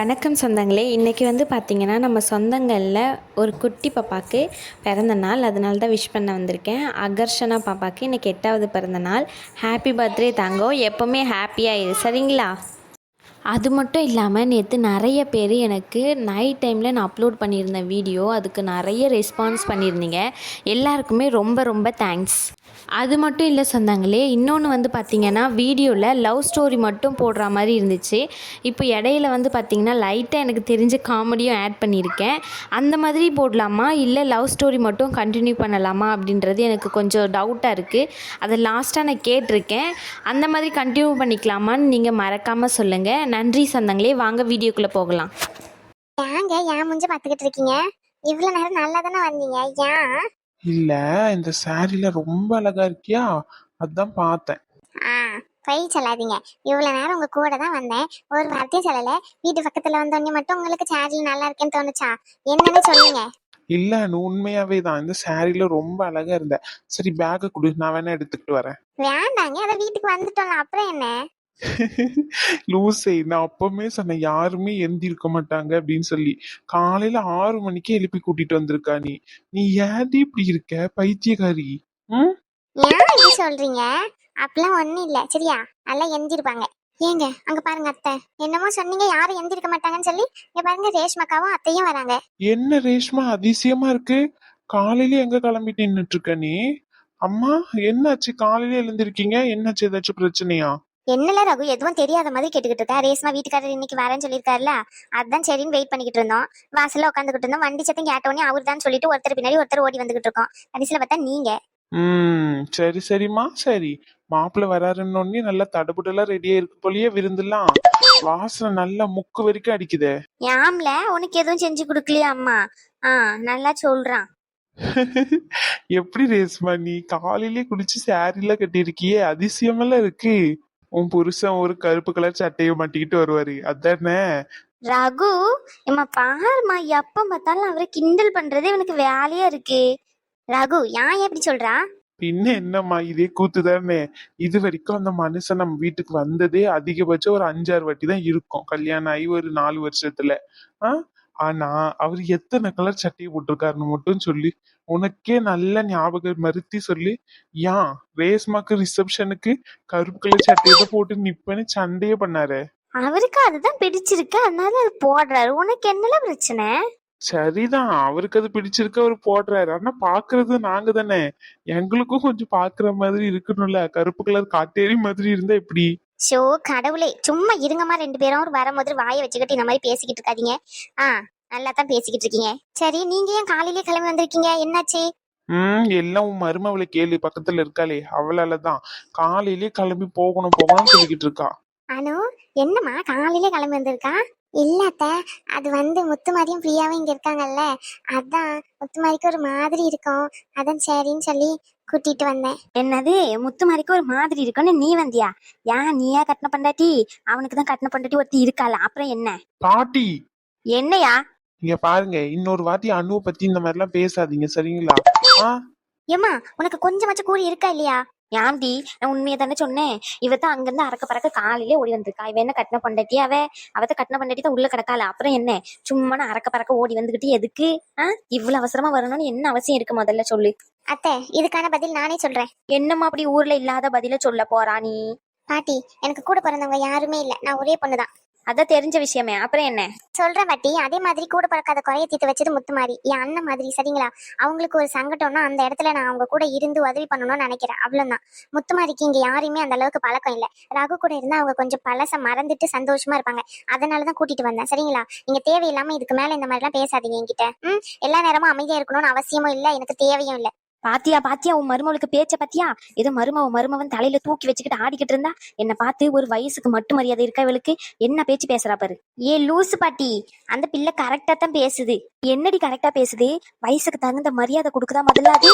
வணக்கம் சொந்தங்களே. இன்றைக்கி வந்து பார்த்திங்கன்னா நம்ம சொந்தங்களில் ஒரு குட்டி பாப்பாவுக்கு பிறந்த நாள். அதனால தான் விஷ் பண்ண வந்திருக்கேன். அகர்ஷனா பாப்பாவுக்கு இன்றைக்கி 8வது பிறந்த நாள். ஹாப்பி பர்த்டே தங்கம், எப்போவுமே ஹாப்பியாக இரு, சரிங்களா? அது மட்டும் இல்லாமல் நேற்று நிறைய பேர் எனக்கு நைட் டைமில் நான் அப்லோட் பண்ணியிருந்தேன் வீடியோ, அதுக்கு நிறைய ரெஸ்பான்ஸ் பண்ணியிருந்தீங்க. எல்லாருக்குமே ரொம்ப ரொம்ப தேங்க்ஸ். அது மட்டும் இல்லை சொந்தங்களே, இன்னொன்று வந்து பார்த்திங்கன்னா வீடியோவில் லவ் ஸ்டோரி மட்டும் போடுற மாதிரி இருந்துச்சு. இப்போ இடையில வந்து பார்த்திங்கன்னா லைட்டாக எனக்கு தெரிஞ்ச காமெடியும் ஆட் பண்ணியிருக்கேன். அந்த மாதிரி போடலாமா இல்லை லவ் ஸ்டோரி மட்டும் கண்டினியூ பண்ணலாமா அப்படின்றது எனக்கு கொஞ்சம் டவுட்டாக இருக்குது. அதை லாஸ்ட்டாக நான் கேட்டிருக்கேன். அந்த மாதிரி கண்டினியூ பண்ணிக்கலாமான்னு நீங்கள் மறக்காமல் சொல்லுங்கள். நன்றி சொந்தங்களே. வாங்க வீடியோக்குள்ளே போகலாம். ஏங்க ஏன் மூஞ்சி பார்த்துக்கிட்டு இருக்கீங்க? இவ்வளவு நேரம் நல்லா தானே வந்தீங்க, ஏன்? இல்ல, இந்த சாரில ரொம்ப அழகா இருக்கியா, அதான் பார்த்தேன். பொய் சொல்லாதீங்க. இவ்வளவு நேரம் உங்க கூட தான் வந்தேன், ஒரு வார்த்தையும் சொல்லல. வீட்டு பக்கத்துல வந்தோடனே மட்டும் உங்களுக்கு சாரில நல்லா இருக்கேன்னு தோணுச்சா? என்னன்னு சொல்லுங்க. இல்ல, நீ உண்மையாவே தான் இந்த சாரில ரொம்ப அழகா இருந்த. சரி, பேக்க கொடு, நான் வேணா எடுத்துக்கிட்டு வரேன். வேண்டாங்க, அத வீட்டுக்கு வந்துட்டோம், அப்புறம் என்ன? லூசே, நான் அப்பவுமே சொன்னேன் யாருமே எந்திருக்க மாட்டாங்க அப்படின்னு சொல்லி. காலையில 6 மணிக்கு எழுப்பி கூட்டிட்டு வந்திருக்கா நீ. நீ ஏன்டி இப்படி இருக்க பைத்தியக்காரி? ஏன் இப்படி சொல்றீங்க? அப்பெல்லாம் ஒண்ணும் இல்ல, சரியா? நல்லா எந்திருப்பாங்க. ஏங்க அங்க பாருங்க அத்தை, என்னமோ சொன்னீங்க யாரும் எந்திருக்க மாட்டாங்கன்னு சொல்லி. இங்க பாருங்க, ரேஷ்மாக்காவும் அத்தையும் வராங்க. என்ன ரேஷ்மா, அதிசயமா இருக்கு. காலையில எங்க கிளம்பிட்டு நின்னுட்டு இருக்க நீ? அம்மா, என்னாச்சு? காலையில எழுந்திருக்கீங்க, என்னாச்சு? ஏதாச்சும் பிரச்சனையா? என்னல ரகு, எதுவும் தெரியாத மாதிரி கேட்டுக்கிட்டு இருக்கா? ரேஸ்மா வீட்டுக்காரர் இன்னைக்கு வரேன்னு சொல்லியிருக்காருல, அதான் சரின்னு வெயிட் பண்ணிக்கிட்டு இருந்தோம். வாசல்ல உட்காந்துக்கிட்டு இருந்தோம். வண்டி சத்தம் கேட்டோடனே அவர் தான் சொல்லிட்டு ஒருத்தர் பின்னாடி ஒருத்தர் ஓடி வந்துகிட்டு இருக்கோம். கடைசியில பார்த்தா நீங்க. சரி சரிம்மா, சரி. மாப்பிள்ள வராருன்னு நல்லா தடபுடலா ரெடியா இருக்கு போலயே விருந்துலாம். வாசனை நல்லா முக்கு வரைக்கும் அடிக்குதே. யாம்ல உனக்கு எதுவும் செஞ்சு கொடுக்கலையா அம்மா? நல்லா சொல்றான். எப்படி ரேஸ்மா, நீ காலையிலேயே குடிச்சு சாரில கட்டியிருக்கியே, அதிசயமெல்லாம் இருக்கு. உன் புருஷன் ஒரு கருப்பு கலர் சட்டையை மாட்டிக்கிட்டு வருவாரு, அதானே? ரகு, இம்மா பாருமா, எப்ப பார்த்தாலும் அவரை கிண்டல் பண்றதே எனக்கு வேலையா இருக்கு. ரகு, ஏன் எப்படி சொல்றா? பின்ன என்னம்மா, இதே கூத்துதானே. இது வரைக்கும் அந்த மனுஷன் நம்ம வீட்டுக்கு வந்ததே அதிகபட்சம் ஒரு 5-6 வாட்டி தான் இருக்கும், கல்யாணம் ஆகி ஒரு 4 வருஷத்துல. ஆனா அவர் எத்தனை கலர் சட்டையை போட்டிருக்காருன்னு மட்டும் சொல்லி, உனக்கே நல்ல ஞாபகம் மறுத்தி சொல்லி. ஏன் ரேஸ்மாக்கு ரிசப்ஷனுக்கு கருப்பு கலர் சட்டையை போட்டு நிப்பேன்னு சண்டையே பண்ணாரு. அவருக்கு அதுதான் பிடிச்சிருக்கு, அதனால அது போடுறாரு. உனக்கு என்னல பிரச்சனை? சரிதான், அவருக்கு அது பிடிச்சிருக்கு, அவரு போடுறாரு. ஆனா பாக்குறது நாங்க தானே. எங்களுக்கும் கொஞ்சம் பாக்குற மாதிரி இருக்கணும்ல. கருப்பு கலர் காட்டேரி மாதிரி இருந்தா எப்படி? ஷோ கடவுளே, சும்மா இருங்கம்மா ரெண்டு பேரும். ஒரு வரும்போது வாயை வச்சுக்கிட்டு இந்த மாதிரி பேசிக்கிட்டு இருக்காதீங்க. நல்லா தான் பேசிக்கிட்டு இருக்கீங்க. சரி, நீங்க ஏன் காலையிலேயே கிளம்பி வந்திருக்கீங்க? என்னாச்சு? எல்லாம் உன் மருமவளை கேளு, பக்கத்துல இருக்காளே அவளாலதான். காலையிலேயே கிளம்பி போகணும் போகணும்னு சொல்லிக்கிட்டு இருக்கா. அனு, என்னம்மா காலையிலே கிளம்பி வந்திருக்கா? இல்லாத்த, அது வந்து முத்துமாரியும் பிரியாவும் இங்க இருக்காங்கல்ல, அதான் முத்துமாரிக்கு ஒரு மாதிரி இருக்கும், அதான் சரின்னு சொல்லி கூட்டிட்டு வந்தேன். என்னது, முத்துமாரிக்கு ஒரு மாதிரி இருக்குன்னு நீ வந்தியா? ஏன், நீயா கட்டின பண்டாட்டி? அவனுக்கு தான் கட்டின பண்டாட்டி ஒருத்தி இருக்கால, அப்புறம் என்ன? பாட்டி, என்னையா? இங்க பாருங்க, இன்னொரு வாட்டி அனுவை பத்தி இந்த மாதிரி எல்லாம் பேசாதீங்க, சரிங்களா? ஏமா, உனக்கு கொஞ்சமாச்சும் கூறி இருக்கா இல்லையா? ஏன்டி, நான் உண்மையை தானே சொன்னேன். இவத்தான் அங்கிருந்து அறக்க பறக்க காலையிலே ஓடி வந்திருக்கா. இவ என்ன கட்டின பண்டாட்டி? அவத்த கட்டின பண்டாட்டி தான் உள்ள கிடக்கால, அப்புறம் என்ன? சும்மா அறக்க பறக்க ஓடி வந்துகிட்டு எதுக்கு? இவ்வளவு அவசரமா வரணும்னு என்ன அவசியம் இருக்கு? முதல்ல சொல்லு அத்தை. இதுக்கான பதில் நானே சொல்றேன். என்னம்மா அப்படி ஊர்ல இல்லாத பதில சொல்ல போறா நீ? பாட்டி, எனக்கு கூட பிறந்தவங்க யாருமே இல்ல, நான் ஒரே பொண்ணுதான். அதான் தெரிஞ்ச விஷயமே, அப்புறம் என்ன? சொல்றேன் பாட்டி. அதே மாதிரி கூட பிறக்காத குறைய தீர்த்து வச்சது முத்துமாரி, என் அண்ணன் மாதிரி, சரிங்களா? அவங்களுக்கு ஒரு சங்கடம்னா அந்த இடத்துல நான் அவங்க கூட இருந்து உதவி பண்ணணும்னு நினைக்கிறேன், அவ்வளவுதான். முத்துமாரிக்கு இங்க யாருமே அந்த அளவுக்கு பழக்கம் இல்ல. ரகு கூட இருந்தா அவங்க கொஞ்சம் பழச மறந்துட்டு சந்தோஷமா இருப்பாங்க, அதனாலதான் கூட்டிட்டு வந்தேன், சரிங்களா? நீங்க தேவையில்லாம இதுக்கு மேல இந்த மாதிரி எல்லாம் பேசாதீங்க என்கிட்ட. எல்லா நேரமும் அமைதியா இருக்கணும்னு அவசியமும் இல்ல, எனக்கு தேவையும் இல்ல. பாத்தியா உன் மருமவளுக்கு பேச்ச பாத்தியா? ஏதோ மருமவன் தலையில தூக்கி வச்சுக்கிட்டு ஆடிக்கிட்டு இருந்தா, என்ன பார்த்து ஒரு வயசுக்கு மட்டும் மரியாதை இருக்கா இவளுக்கு? என்ன பேச்சு பேசுறா பாரு. ஏ லூசு பாட்டி, அந்த பிள்ளை கரெக்டா தான் பேசுது. என்னடி கரெக்டா பேசுது? வயசுக்கு தகுந்த மரியாதை கொடுக்குதா முதல்ல அது?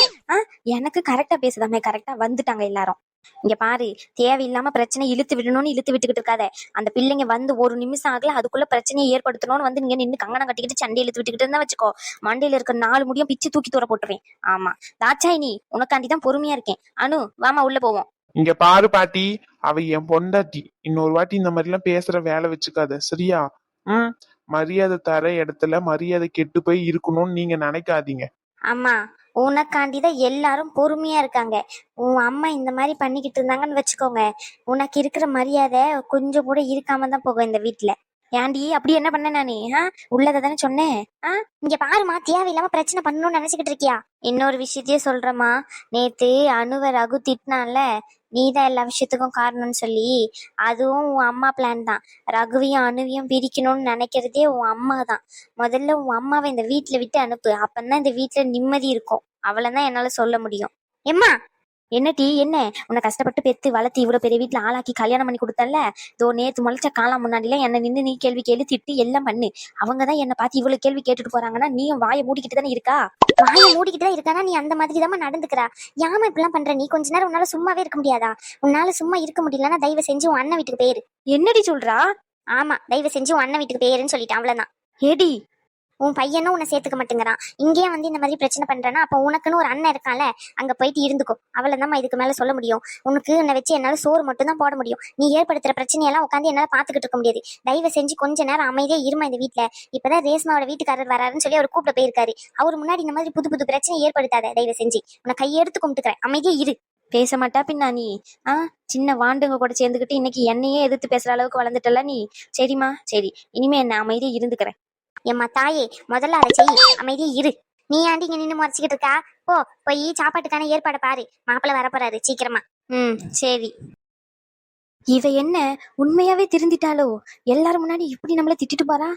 எனக்கு கரெக்டா பேசுதாமே. கரெக்டா வந்துட்டாங்க எல்லாரும். இங்க பாரு, தேவையில்லாம பிரச்சனை இழுத்து விட்டுக்கிட்டு இருக்காத. அந்த பிள்ளைங்க வந்து ஒரு நிமிஷம் ஆகல, அதுக்குள்ள பிரச்சனையை ஏற்படுத்தணும்னு வந்து நீங்க நின்று கங்கணம் கட்டிக்கிட்டு சண்டை இழுத்து விட்டுக்கிட்டு இருந்தா வச்சுக்கோ, மண்டையில இருக்க 4 முடியும் பிச்சு தூக்கி தூர போட்டுருவேன். ஆமா தாட்சாயினி, உனக்காண்டிதான் பொறுமையா இருக்கேன். அனு, வாமா உள்ள போவோம். இங்க பாரு பாட்டி, அவ என் பொண்டாட்டி. இன்னொரு வாட்டி இந்த மாதிரி எல்லாம் பேசுற வேலை வச்சுக்காத, சரியா? மரியாதை தர இடத்துல மரியாதை கெட்டு போய் இருக்கணும்னு நீங்க நினைக்காதீங்க. அம்மா, உனக்காண்டிதான் எல்லாரும் பொறுமையா இருக்காங்க. உன் அம்மா இந்த மாதிரி பண்ணிக்கிட்டு இருந்தாங்கன்னு வச்சுக்கோங்க, உனக்கு இருக்கிற மரியாதை கொஞ்சம் கூட இருக்காம தான் போகும் இந்த வீட்டுல. ஏன்டி அப்படி என்ன பண்ண நானே? உள்ளதை தானே சொன்னேன். இங்க பாருமா, தேவையில்லாம பிரச்சனை பண்ணணும்னு நினைச்சுக்கிட்டு இருக்கியா? இன்னொரு விஷயத்தையே சொல்றேம்மா. நேத்து அணுவை ரகு திட்டினான்ல, நீதான் எல்லா விஷயத்துக்கும் காரணம்னு சொல்லி. அதுவும் உன் அம்மா பிளான் தான். ரகுவையும் அணுவையும் பிரிக்கணும்னு நினைக்கிறதே உன் அம்மா தான். முதல்ல உன் அம்மாவை இந்த வீட்டுல விட்டு அனுப்பு. அப்பந்தான் இந்த வீட்டுல நிம்மதி இருக்கும். அவ்வளவுதான் என்னால சொல்ல முடியும். எம்மா, என்ன டீ? என்ன உன்னை கஷ்டப்பட்டு பெத்து வளர்த்து இவ்வளவு பெரிய வீட்டுல ஆளாக்கி கல்யாணம் பண்ணி கொடுத்தல, தோ நேத்து முளைச்ச காலம் முன்னாடிலாம் என்ன நின்று நீ கேள்வி கேள்வி திட்டு எல்லாம் பண்ணு. அவங்கதான் என்ன பார்த்து இவ்வளவு கேள்வி கேட்டுட்டு போறாங்கன்னா நீயும் வாயை மூடிக்கிட்டு தானே இருக்கா? வாயை மூடிக்கிட்டு தான் இருக்கானா? நீ அந்த மாதிரி தான் நடந்துக்கிறா. யாம இப்படிலாம் பண்ற? நீ கொஞ்ச நேரம் உன்னால சும்மாவே இருக்க முடியாதா? உன்னால சும்மா இருக்க முடியலன்னா தயவு செஞ்சு உன் அண்ணன் வீட்டுக்கு போயிரு. என்னடி சொல்றா? ஆமா, தயவு செஞ்சு உன் அண்ணன் வீட்டுக்கு போயிருன்னு சொல்லிட்டேன், அவ்வளவுதான். ஏடி, உன் பையனும் உன்னை சேர்த்துக்க மாட்டேங்கிறான். இங்கேயே வந்து இந்த மாதிரி பிரச்சனை பண்றேன்னா அப்ப உனக்குன்னு ஒரு அண்ணன் இருக்கான்ல, அங்க போயிட்டு இருந்துக்கோ. அவ்வளவுதான் இதுக்கு மேல சொல்ல முடியும். உனக்கு உன்னை வச்சு என்னால சோறு மட்டும் தான் போட முடியும். நீ ஏற்படுத்துற பிரச்சனையெல்லாம் உட்காந்து என்னால பாத்துக்கிட்டு இருக்க முடியாது. தயவு செஞ்சு கொஞ்ச நேரம் அமைதியா இருமா இந்த வீட்டுல. இப்பதான் ரேஸ்மாவோட வீட்டுக்காரர் வராருன்னு சொல்லி அவர் கூப்பிட போயிருக்காரு. அவர் முன்னாடி இந்த மாதிரி புது புது பிரச்சனை ஏற்படுத்தாத தயவு செஞ்சு. உன்னை கையெடுத்து கும்பிட்டுக்கிறேன், அமைதியா இரு. பேச மாட்டா பின்னா நீ? சின்ன வாண்டுங்க கூட சேர்ந்துக்கிட்டு இன்னைக்கு என்னையே எதிர்த்து பேசுற அளவுக்கு வளர்ந்துட்டல நீ. சரிம்மா, சரி, இனிமே என்ன அமைதியா இருந்துக்கிறேன். எம்மா தாயே, முதல்ல அதை செய், அமைதியா இரு. நீ ஆண்டி இங்க நின்று முறைச்சிக்கிட்டு இருக்கா? போய் சாப்பாட்டுக்கான ஏற்பாடு பாரு. மாப்பிள்ள வரப்போறாரு சீக்கிரமா. சரி. இவ என்ன உண்மையாவே திருந்திட்டாளோ? எல்லாரும் முன்னாடி இப்படி நம்மள திட்டிட்டு போறா.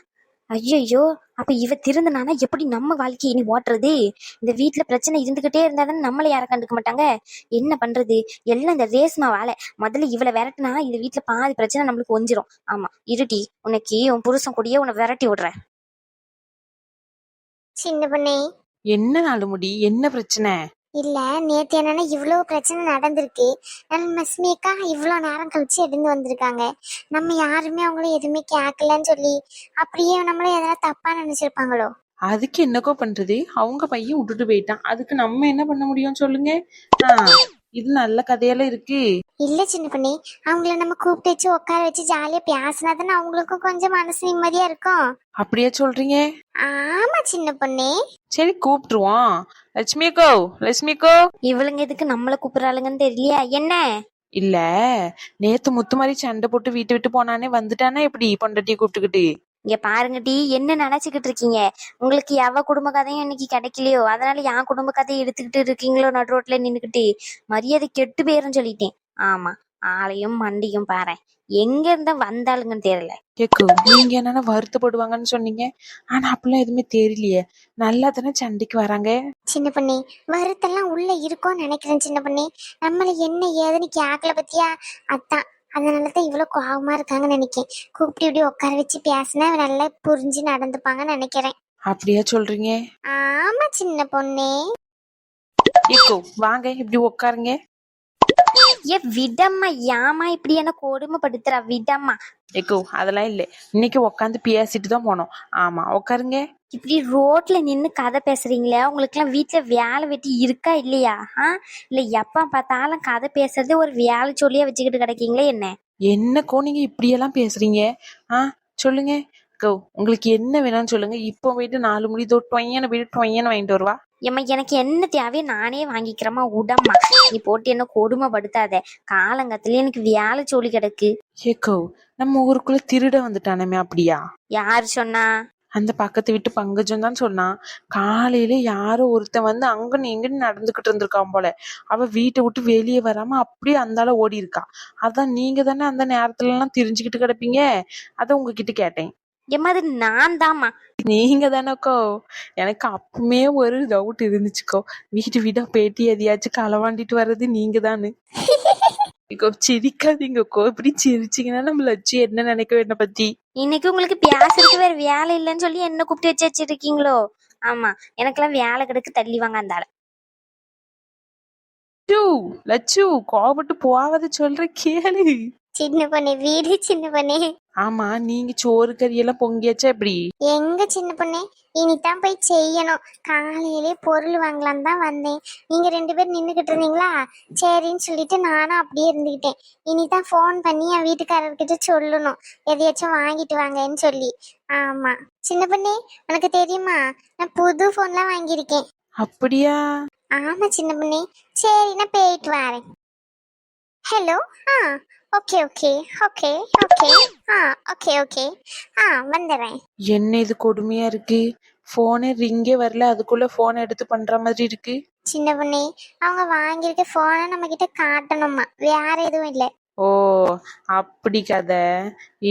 ஐயோ, அப்ப இவ திருந்தனானா எப்படி நம்ம வாழ்க்கையை இனி ஓட்டுறது? இந்த வீட்டுல பிரச்சனை இருந்துகிட்டே இருந்தாதானே நம்மள யாரும் கண்டுக்க மாட்டாங்க. என்ன பண்றது? எல்லாம் இந்த ரேஸ்மா வேலை. முதல்ல இவளை விரட்டினா இந்த வீட்டுல பாதி பிரச்சனை நம்மளுக்கு ஒஞ்சிரும். ஆமா, இருட்டி, உனக்கு உன் புருஷன் கூடயே உன்னை விரட்டி விடுறேன். சின்ன பொண்ணே, என்ன நாலு முடி, என்ன பிரச்சனை? இல்ல, நேத்து என்னன்னா இவ்வளவு பிரச்சனை நடந்திருக்கு. நம்ம ஸ்மீக்கா இவ்வளவு நேரம் கழிச்சு எழுந்து வந்திருக்காங்க. நம்ம யாருமே அவங்கள எதுவுமே கேட்கலன்னு சொல்லி அப்படியே நம்மள எதனா தப்பா நினைச்சிருப்பாங்களோ? அதுக்கு என்னக்கோ பண்றது? அவங்க பையன் விட்டுட்டு போயிட்டான், அதுக்கு நம்ம என்ன பண்ண முடியும் சொல்லுங்க? இது நல்ல கதையெல்லாம் இருக்கு. இல்ல சின்ன பொண்ணே, அவங்கள நம்ம கூப்பிட்டு வச்சு உட்கார வச்சு ஜாலியா பேசினாதானே அவங்களுக்கும் கொஞ்சம் மனசு நிம்மதியா இருக்கும். அப்படியே சொல்றீங்க? ஆமா சின்ன பொண்ணே. சரி, கூப்பிட்டுருவோம். லட்சுமிக்கோ, லட்சுமிக்கோ. இவளுங்க எதுக்கு நம்மள கூப்பிடுறாளுங்கன்னு தெரியலையா? என்ன இல்ல, நேத்து முத்து மாதிரி சண்டை போட்டு வீட்டு விட்டு போனானே, வந்துட்டானா எப்படி பொண்டாட்டியை கூப்பிட்டுக்கிட்டு? இங்க பாருங்க டி, என்ன நினைச்சுக்கிட்டு இருக்கீங்க? உங்களுக்கு எவ குடும்ப கதையும் இன்னைக்கு கிடைக்கலையோ, அதனால என் குடும்ப கதையை எடுத்துக்கிட்டு இருக்கீங்களோ நடு ரோட்ல நின்னுக்கிட்டு? மரியாதை கெட்டு போயிருன்னு சொல்லிட்டேன். ஆமா, ஆளையும் மண்டியும் பாரு, எங்க இருந்தா வந்தாளுங்கன்னு தெரியல. கேக்கு, நீங்க என்னன்னா வருத்தப்படுவாங்கன்னு சொன்னீங்க, ஆனா அப்படிலாம் எதுவுமே தெரியலையே. நல்லா தானே சண்டைக்கு வராங்க. சின்ன பண்ணி, வருத்தெல்லாம் உள்ள இருக்கும்னு நினைக்கிறேன் சின்ன பண்ணி. நம்மள என்ன ஏதுன்னு கேக்கல பத்தியா, அதான் அதனாலதான் இவ்வளவு கோபமா இருக்காங்கன்னு நினைக்கிறேன். கூப்பிட்டு இப்படி உட்கார வச்சு பேசினா நல்லா புரிஞ்சு நடந்துப்பாங்கன்னு நினைக்கிறேன். அப்படியா சொல்றீங்க? ஆமா சின்ன பொண்ணே. கேக்கு, வாங்க இப்படி உட்காருங்க. விடம்மா, ஏமா இப்படி என்ன கொடுமைப்படுத்துறா? விடம்மா. ஏக்கோ, அதெல்லாம் இல்ல, இன்னைக்கு உட்காந்து பேசிட்டு தான் போனோம். ஆமா, உட்காருங்க. இப்படி ரோட்ல நின்னு கதை பேசுறீங்களே, உங்களுக்கு எல்லாம் வீட்டுல வேலை வெட்டி இருக்கா இல்லையா? இல்ல எப்ப பார்த்தாலும் கதை பேசுறதே ஒரு வேலை சொல்லியா வச்சுக்கிட்டு கிடைக்கீங்களே என்ன? என்னக்கோ நீங்க இப்படியெல்லாம் பேசுறீங்க? சொல்லுங்க கோ, உங்களுக்கு என்ன வேணும்னு சொல்லுங்க. இப்போ போயிட்டு 4 முடி டொய்யன்னு போயிட்டு டொய்யன்னு வாங்கிட்டு வருவா. ஏம்மா, எனக்கு என்ன தேவையோ நானே வாங்கிக்கிறேம்மா. உடம்மா, நீ போட்டு என்ன கொடுமைப்படுத்தாத. காலங்கத்துல எனக்கு வேலை சொல்லி கிடக்கு. ஏக்கோ, நம்ம ஊருக்குள்ள திருட வந்துட்டானமே, அப்படியா? யாரு சொன்னா? அந்த பக்கத்து வீட்டு பங்கஜம் தான் சொன்னான். காலையில யாரோ ஒருத்தன் வந்து அங்கன்னு இங்கன்னு நடந்துகிட்டு இருந்திருக்கான் போல. அவ வீட்டை விட்டு வெளியே வராம அப்படியே அந்தால ஓடி இருக்கா. அதான் நீங்க தானே அந்த நேரத்துல எல்லாம் தெரிஞ்சுக்கிட்டு கிடப்பீங்க, அதான் உங்ககிட்ட கேட்டேன். ஏம்மா, அது நான் தாம்மா. நீங்க தானேக்கோ? எனக்கு அப்பவுமே ஒரு டவுட் இருந்துச்சுக்கோ, வீட்டு வீடா பேட்டி எதையாச்சும் களவாண்டிட்டு வர்றது நீங்க தானு. சிரிக்காதீங்கக்கோ, இப்படி சிரிச்சீங்கன்னா நம்ம லட்சி என்ன நினைக்க என்ன பத்தி. இன்னைக்கு உங்களுக்கு பேசுறதுக்கு வேற வேலை இல்லைன்னு சொல்லி என்ன கூப்பிட்டு வச்சிருக்கீங்களோ? ஆமா, எனக்கெல்லாம் வேலை கிடக்கு, தள்ளி வாங்க அந்தால. லட்சு, கோபப்பட்டு போவாத சொல்ற கேளு. சின்ன பொண்ணு வீடு சின்ன பொண்ணு. ஆமா, நீங்க சோறு கறி எல்லாம் பொங்கியாச்சா எப்படி? எங்க சின்ன பொண்ணு இனிதான் போய் செய்யணும். காலையிலே பொருள் வாங்கலான்னு தான் வந்தேன். நீங்க 2 பேர் நின்றுகிட்டு இருந்தீங்களா, சரின்னு சொல்லிட்டு நானும் அப்படியே இருந்துகிட்டேன். இனிதான் ஃபோன் பண்ணி என் வீட்டுக்காரர்கிட்ட சொல்லணும் எதையாச்சும் வாங்கிட்டு வாங்கன்னு சொல்லி. ஆமா சின்ன பொண்ணு, உனக்கு தெரியுமா நான் புது ஃபோன்லாம் வாங்கியிருக்கேன். அப்படியா? ஆமா சின்ன பொண்ணு. சரி நான் போயிட்டு வரேன். ஹலோ. ஆ ஓகே ஓகே ஓகே ஓகே. ஆ ஓகே ஓகே. ஆ வந்துடுறேன். என்ன இது கொடுமையா இருக்கு? போனே ரிங்கே வரல, அதுக்குள்ள போன் எடுத்து பண்ற மாதிரி இருக்கு. சின்ன பொண்ணே, அவங்க வாங்கியிருக்க ஃபோனை நம்ம கிட்ட காட்டணுமா, வேற எதுவும் இல்லை. ஓ, அப்படி கதை.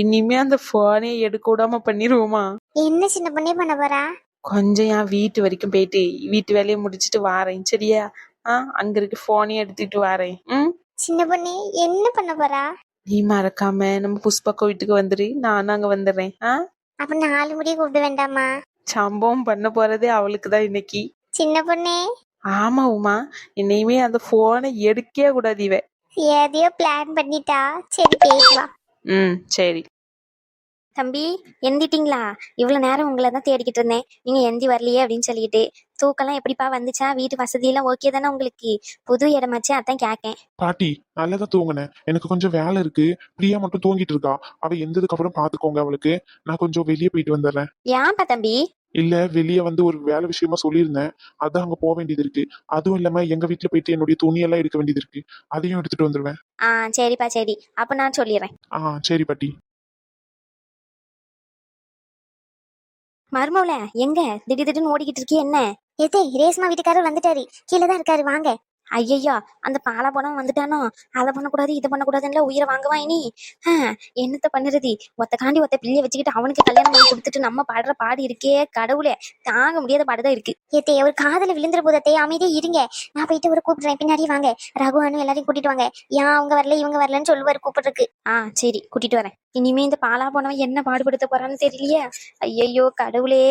இனிமே அந்த போனே எடுக்க விடாம பண்ணிருவோமா? என்ன சின்ன பொண்ணே பண்ண போறா? கொஞ்சம் என் வீட்டு வரைக்கும் போயிட்டு வீட்டு வேலையை முடிச்சிட்டு வாரேன், சரியா? அங்க இருக்க போனையும் எடுத்துட்டு வாரேன். சின்ன பொண்ணே என்ன பண்ண போறா? நீ மறக்காம நம்ம புஷ்பக்கா வீட்டுக்கு வந்துரு, நானும் அங்க வந்துடுறேன். அப்ப 4 முடிய கூப்பிட வேண்டாமா? சம்பவம் பண்ண போறதே அவளுக்கு தான் இன்னைக்கு. சின்ன பொண்ணே. ஆமா உமா, என்னையுமே அந்த போனை எடுக்கவே கூடாது இவ. எதையோ பிளான் பண்ணிட்டா. சரி போயிட்டு வா. சரி. தம்பி, எந்திட்டீங்களா? இவ்வளோ நேரம் உங்களை தான் தேடிக்கிட்டு இருந்தேன், நீங்கள் எந்தி வரலையே அப்படின்னு சொல்லிட்டு. தூக்கெல்லாம் எப்படிப்பா வந்துச்சா? வீட்டு வசதியெல்லாம் ஓகே தானே உங்களுக்கு? புது இடமாச்சு, அதான் கேட்கேன். பாட்டி நல்லதா தூங்குனேன். எனக்கு கொஞ்சம் வேலை இருக்கு. பிரியா மட்டும் தூங்கிட்டு இருக்கா. அவ எந்ததுக்கு அப்புறம் பாத்துக்கோங்க அவளுக்கு. நான் கொஞ்சம் வெளியே போயிட்டு வந்துடுறேன். ஏன்ப்பா தம்பி? இல்ல, வெளியே வந்து ஒரு வேலை விஷயமா சொல்லியிருந்தேன். அதான் அங்க போக வேண்டியது இருக்கு. அதுவும் இல்லாம எங்க வீட்டுல போயிட்டு என்னுடைய துணியெல்லாம் எடுக்க வேண்டியது இருக்கு. அதையும் எடுத்துட்டு வந்துருவேன். சரிப்பா சரி, அப்போ நான் சொல்லிடுறேன். சரி பாட்டி. மருமவள எங்க திடீர் திடீர்னு ஓடிக்கிட்டு இருக்கே என்ன? எதே ரேஸ்மா வீட்டுக்காரர் வந்துட்டாரு, கீழே தான் இருக்காரு, வாங்க. ஐயையோ, அந்த பாலா போனவன் வந்துட்டானோ? அதை பண்ணக்கூடாது இதை பண்ணக்கூடாதுன்னு உயிரை வாங்குவான் இனி. என்னத்த பண்ணுறது? ஒத்த பிள்ளைய வச்சுக்கிட்டு அவனுக்கு கல்யாணம் பண்ணி கொடுத்துட்டு நம்ம பாடுற பாடு இருக்கே கடவுளே, தாங்க முடியாத பாடுதான் இருக்கு. ஏத்தே ஒரு காதல விழுந்துற போதே அமைதியே இருங்க. நான் போயிட்டு ஒரு கூப்பிடுறேன், பின்னாடி வாங்க. ரகுவானு எல்லாரையும் கூட்டிட்டு வாங்க. ஏன் அவங்க வரல இவங்க வரலன்னு சொல்லுவாரு கூப்பிடுறதுக்கு. சரி கூட்டிட்டு வரேன். இனிமே இந்த பாலா போனவன் என்ன பாடுபடுத்த போறான்னு தெரியலையே. ஐயையோ கடவுளே.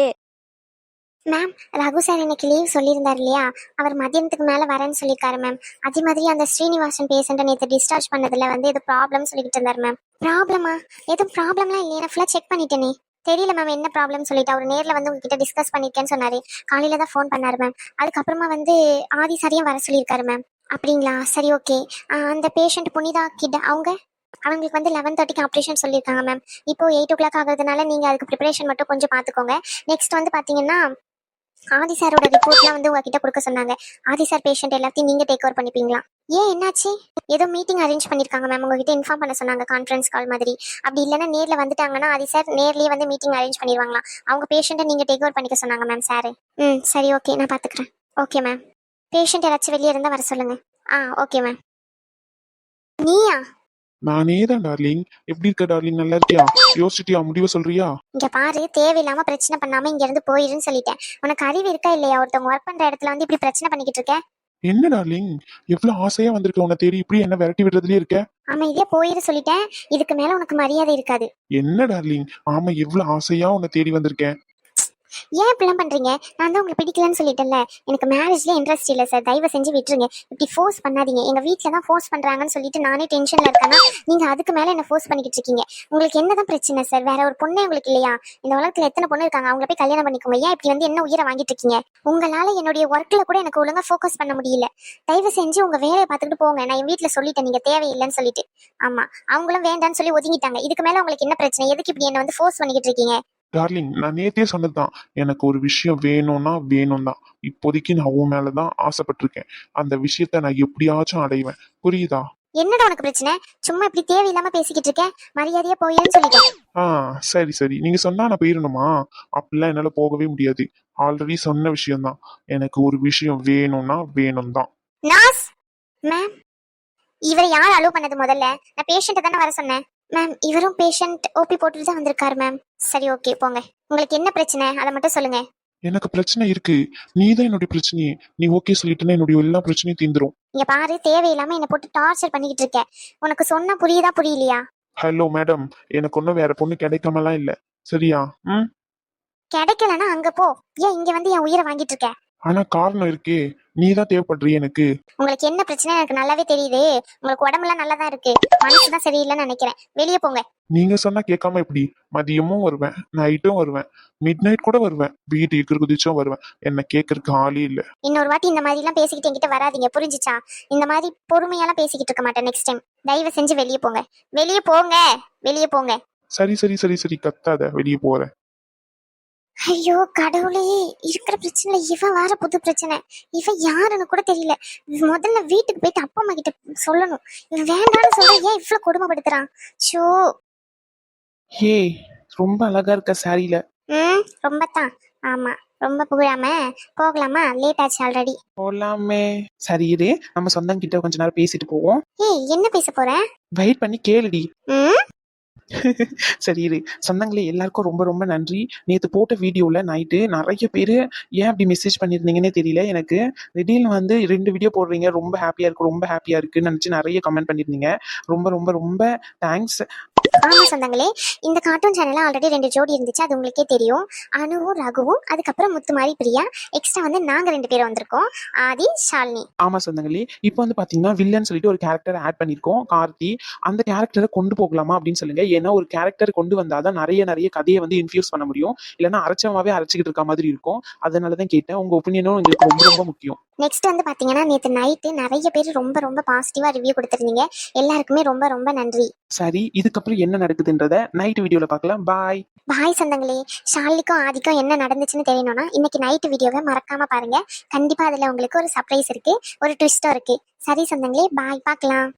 மேம், ரகு சார் இன்னைக்கு லீவ் சொல்லியிருந்தார் இல்லையா, அவர் மதியானத்துக்கு மேல வரேன்னு சொல்லியிருக்காரு மேம். அதே மாதிரி அந்த ஸ்ரீனிவாசன் பேஷண்ட்டை நேற்று டிஸ்சார்ஜ் பண்ணதுல வந்து ஏதோ ப்ராப்ளம் சொல்லிக்கிட்டு இருந்தார் மேம். ப்ராப்ளமா? எதுவும் ப்ராப்ளம்லாம் இல்லையா? நான் ஃபுல்லாக செக் பண்ணிட்டேனே. தெரியல மேம் என்ன ப்ராப்ளம் சொல்லிட்டு அவர் நேரில் வந்து உங்ககிட்ட டிஸ்கஸ் பண்ணிருக்கேன்னு சொன்னாரு. காலையில தான் ஃபோன் பண்ணாரு மேம். அதுக்கப்புறமா வந்து ஆதி சாரியும் வர சொல்லியிருக்காரு மேம். அப்படிங்களா? சரி ஓகே. அந்த பேஷண்ட் புனிதா கிட்ட அவங்களுக்கு வந்து 11:30க்கு ஆப்ரேஷன் சொல்லியிருக்காங்க மேம். இப்போ 8 o'clock ஆகுறதுனால நீங்க அதுக்கு ப்ரிப்பரேஷன் மட்டும் கொஞ்சம் பார்த்துக்கோங்க. நெக்ஸ்ட் வந்து பாத்தீங்கன்னா ஆதி சாரோட ரிப்போர்ட்லாம் வந்து உங்ககிட்ட கொடுக்க சொன்னாங்க. ஆதி சார் பேஷண்ட் எல்லாத்தையும் நீங்க டேக் ஓவர் பண்ணிப்பீங்களா? ஏன் என்னாச்சு? ஏதோ மீட்டிங் அரேஞ்ச் பண்ணிருக்காங்க மேம், உங்ககிட்ட இன்ஃபார்ம் பண்ண சொன்னாங்க, கான்ஃபரன்ஸ் கால் மாதிரி. அப்படி இல்லைன்னா நேர்ல வந்துட்டாங்கன்னா ஆதி சார் நேர்லயே வந்து மீட்டிங் அரேஞ்ச் பண்ணிடுவாங்களா. அவங்க பேஷண்ட்டை நீங்க டேக் ஓவர் பண்ணிக்க சொன்னாங்க மேம் சார். சரி ஓகே, நான் பாத்துக்கிறேன். Okay ma'am. பேஷண்ட் யாராச்சும் வெளியே இருந்தா வர சொல்லுங்க. Okay ma'am. நீயா? நானே தான் டார்லிங். எப்படி இருக்க டார்லிங்? நல்லா இருக்கியா? யோசிச்சிட்டியா? முடிவை சொல்றியா? இங்க பாரு, தேவையில்லாம பிரச்சனை பண்ணாம இங்க இருந்து போயிருன்னு சொல்லிட்டேன். உனக்கு அறிவு இருக்கா இல்லையா? ஒருத்தவங்க ஒர்க் பண்ற இடத்துல வந்து இப்படி பிரச்சனை பண்ணிக்கிட்டு இருக்க. என்ன டார்லிங், எவ்வளவு ஆசையா வந்திருக்க உன்னை தேடி, இப்படி என்ன விரட்டி விடுறதுலயே இருக்க? அமைதியா போயிரு சொல்லிட்டேன். இதுக்கு மேல உனக்கு மரியாதை இருக்காது. என்ன டார்லிங், ஆமா எவ்வளவு ஆசையா உன்னை தேடி வந்திருக்கேன். ஏன் இப்படிலாம் பண்றீங்க? நான் தான் உங்களுக்கு பிடிக்கலன்னு சொல்லிட்டேன்ல. எனக்கு மேரேஜ்ல இன்ட்ரெஸ்ட் இல்லை சார், தயவு செஞ்சு விட்டுருங்க. இப்படி ஃபோர்ஸ் பண்ணாதீங்க. எங்க வீட்டுல தான் ஃபோர்ஸ் பண்றாங்கன்னு சொல்லிட்டு நானே டென்ஷன்ல இருக்கேன்னா நீங்க அதுக்கு மேல என்ன ஃபோர்ஸ் பண்ணிக்கிட்டு இருக்கீங்க. உங்களுக்கு என்னதான் பிரச்சனை சார்? வேற ஒரு பொண்ணே உங்களுக்கு இல்லையா? இந்த உலகத்துல எத்தனை பொண்ணு இருக்காங்க, அவங்கள போய் கல்யாணம் பண்ணிக்கோங்க. ஏன் இப்படி வந்து என்ன உயிரை வாங்கிட்டு இருக்கீங்க? உங்களால என்னுடைய ஒர்க்ல கூட எனக்கு ஒழுங்கா ஃபோக்கஸ் பண்ண முடியல. தயவு செஞ்சு உங்க வேலையை பார்த்துக்கிட்டு போங்க. நான் என் வீட்டுல சொல்லிட்டேன் நீங்க தேவையில்லைன்னு சொல்லிட்டு. ஆமா, அவங்களும் வேண்டான்னு சொல்லி ஒதுங்கிட்டாங்க. இதுக்கு மேல உங்களுக்கு என்ன பிரச்சனை? எதுக்கு இப்படி என்ன வந்து ஃபோர்ஸ் பண்ணிக்கிட்டு இருக்கீங்க? டார்லிங், நான் நேத்தே சொன்னதுதான், எனக்கு ஒரு விஷயம் வேணும்னா வேணும் தான். இப்போதைக்கு நான் உன் மேலதான் ஆசைப்பட்டிருக்கேன். அந்த விஷயத்த நான் எப்படியாச்சும் அடைவேன், புரியுதா? என்னடா உனக்கு பிரச்சனை? சும்மா இப்படி தேவையில்லாம பேசிக்கிட்டு இருக்கேன். மரியாதையா போயிருன்னு சொல்லிட்டேன். சரி சரி, நீங்க சொன்னா நான் போயிடணுமா? அப்படிலாம் என்னால போகவே முடியாது. ஆல்ரெடி சொன்ன விஷயம்தான். எனக்கு ஒரு விஷயம் வேணும்னா வேணும் தான். நாஸ் மேம், இவரை யார் அலோவ் பண்ணது? முதல்ல நான் பேஷண்ட்டை தானே வர சொன்னேன். மேம், இவரும் பேஷண்ட் ஓபி போட்டுட்டு தான் வந்திருக்காரு மேம். சரி ஓகே, போங்க. உங்களுக்கு என்ன பிரச்சனை அதை மட்டும் சொல்லுங்க. எனக்கு பிரச்சனை இருக்கு. நீ தான் என்னுடைய பிரச்சனையே. நீ ஓகே சொல்லிட்டுனா என்னுடைய எல்லா பிரச்சனையும் தீந்துரும். இங்க பாரு, தேவையில்லாம என்ன போட்டு டார்ச்சர் பண்ணிக்கிட்டு இருக்க. உனக்கு சொன்னா புரியுதா புரியலையா? ஹலோ மேடம், எனக்கு ஒன்றும் வேற பொண்ணு கிடைக்காமலாம் இல்ல, சரியா? கிடைக்கலன்னா அங்க போ. ஏன் இங்க வந்து என் உயிரை வாங்கிட்டு இருக்க? ஆனா காரணம் இருக்கே, நீ தான் தேவைப்படுறிய எனக்கு. உங்களுக்கு என்ன பிரச்சனை எனக்கு நல்லாவே தெரியுது. உங்களுக்கு உடம்புலாம் நல்லா தான் இருக்கு, மனசுதான் சரியில்லைன்னு நினைக்கிறேன். வெளியே போங்க. நீங்க சொன்னா கேட்காம எப்படி? மதியமும் வருவேன், நைட்டும் வருவேன், மிட் நைட் கூட வருவேன், வீட்டுக்கு குதிச்சும் வருவேன். என்ன கேட்கறதுக்கு ஆளே இல்ல. இன்னொரு வாட்டி இந்த மாதிரி எல்லாம் பேசிக்கிட்டு என்கிட்ட வராதீங்க, புரிஞ்சுச்சா? இந்த மாதிரி பொறுமையெல்லாம் பேசிக்கிட்டு இருக்க மாட்டேன் நெக்ஸ்ட் டைம். தயவு செஞ்சு வெளியே போங்க. வெளியே போங்க. வெளியே போங்க. சரி சரி சரி சரி, கத்தாத, வெளியே போறேன். ஐயோ கடவுளே, இருக்கிற பிரச்சனை இவன் வேற புது பிரச்சனை. இவன் யாருன்னு கூட தெரியல. முதல்ல வீட்டுக்கு போயிட்டு அப்பா அம்மா கிட்ட சொல்லணும். இவன் வேண்டாம்னு சொல்ற, ஏன் இவ்வளவு கொடுமைப்படுத்துறான்? ஷோ. ஹே, ரொம்ப அழகா இருக்க சாரியில. ரொம்ப தான். ஆமா, ரொம்ப புகழாம போகலாமா? லேட் ஆச்சு ஆல்ரெடி. போலாமே. சரி இரு, நம்ம சொந்தம் கிட்ட கொஞ்ச நேரம் பேசிட்டு போவோம். ஏய், என்ன பேச போற? வெயிட் பண்ணி கேளுடி. ம் சரி இரு. சொந்தங்களே எல்லாருக்கும் ரொம்ப ரொம்ப நன்றி. நேத்து போட்ட வீடியோல நைட்டு நிறைய பேர் ஏன் அப்படி மெசேஜ் பண்ணியிருந்தீங்கன்னே தெரியல எனக்கு. திடீர்னு வந்து 2 வீடியோ போடுறீங்க, ரொம்ப ஹாப்பியா இருக்கு, ரொம்ப ஹாப்பியா இருக்குன்னு நினைச்சு நிறைய கமெண்ட் பண்ணியிருந்தீங்க. ரொம்ப ரொம்ப ரொம்ப தேங்க்ஸ். ஆமா சொந்தங்களே, இந்த கார்ட்டூன் சேனல்ல ஆல்ரெடி 2 ஜோடி இருந்துச்சு, அது உங்களுக்கே தெரியும். அனுவும் ரகுவும், அதுக்கப்புறம் முத்துமாரி பிரியா. எக்ஸ்ட்ரா வந்து நாங்க 2 பேரும் வந்திருக்கோம், ஆதி ஷாலினி. ஆமா சொந்தங்களே, இப்போ வந்து பாத்தீங்கன்னா வில்லன் சொல்லிட்டு ஒரு கேரக்டர் ஆட் பண்ணிருக்கோம், கார்த்தி. அந்த கேரக்டரை கொண்டு போகலாமா அப்படின்னு சொல்லுங்க. ஏன்னா ஒரு கேரக்டர் கொண்டு வந்தாதான் நிறைய நிறைய கதையை வந்து இன்ஃபியூஸ் பண்ண முடியும். இல்லைன்னா அரைச்சமாவே அரைச்சிக்கிட்டு இருக்க மாதிரி இருக்கும். அதனாலதான் கேட்டேன். உங்க ஒப்பீனியனும் எங்களுக்கு ரொம்ப ரொம்ப முக்கியம். நெக்ஸ்ட் வந்து பாத்தீங்கன்னா, நேற்று நைட்டு நிறைய பேர் ரொம்ப ரொம்ப பாசிட்டிவா ரிவ்யூ கொடுத்துருந்தீங்க. எல்லாருக்குமே ரொம்ப ரொம்ப நன்றி. சரி, இதுக்கப்புறம் என்ன நடக்குதுன்றத நைட் வீடியோல பார்க்கலாம். பாய். பாய் சொந்தங்களே. ஷாலினிக்கும் ஆதிக்கும் என்ன நடந்துச்சுன்னு தெரியணும்னா இன்னைக்கு நைட் வீடியோவை மறக்காம பாருங்க. கண்டிப்பா அதுல உங்களுக்கு ஒரு சர்ப்ரைஸ் இருக்கு, ஒரு ட்விஸ்டும் இருக்கு. சரி சொந்தங்களே, பாய், பார்க்கலாம்.